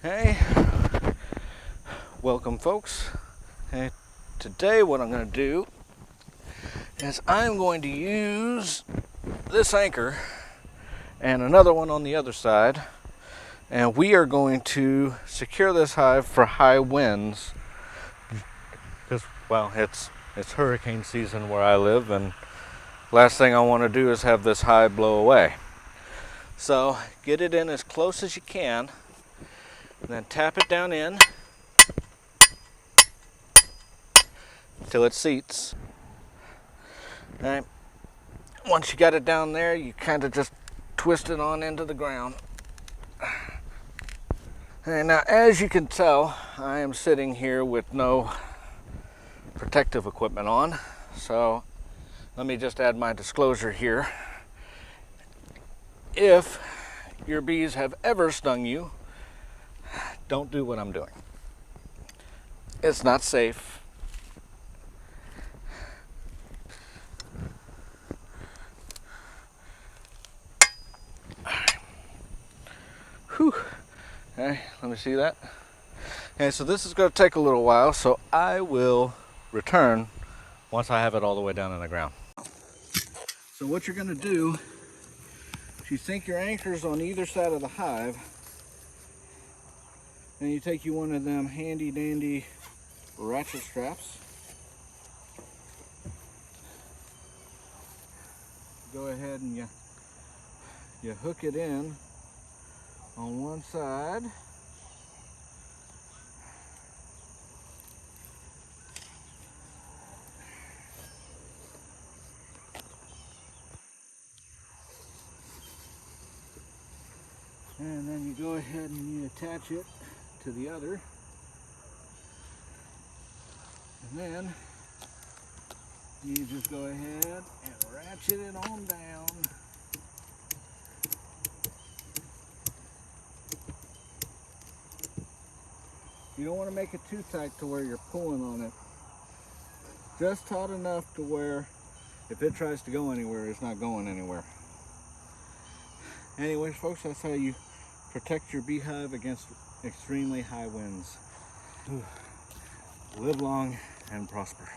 Hey, welcome folks. Hey, today what I'm going to do is I'm going to use this anchor and another one on the other side, and we are going to secure this hive for high winds because, well, it's hurricane season where I live, and last thing I want to do is have this hive blow away. So get it in as close as you can, and then tap it down in till it seats. All right. Once you got it down there, you kind of just twist it on into the ground. And now, as you can tell, I am sitting here with no protective equipment on. So let me just add my disclosure here. If your bees have ever stung you, don't do what I'm doing. It's not safe. Whew. Okay, let me see that. Okay, so this is going to take a little while, so I will return once I have it all the way down in the ground. So what you're going to do, if you sink your anchors on either side of the hive, then you take you one of them handy dandy ratchet straps. Go ahead and you hook it in on one side. And then you go ahead and you attach it to the other. And then you just go ahead and ratchet it on down. You don't want to make it too tight to where you're pulling on it. Just taut enough to where if it tries to go anywhere, it's not going anywhere. Anyways, folks, that's how you protect your beehive against extremely high winds. Live long and prosper.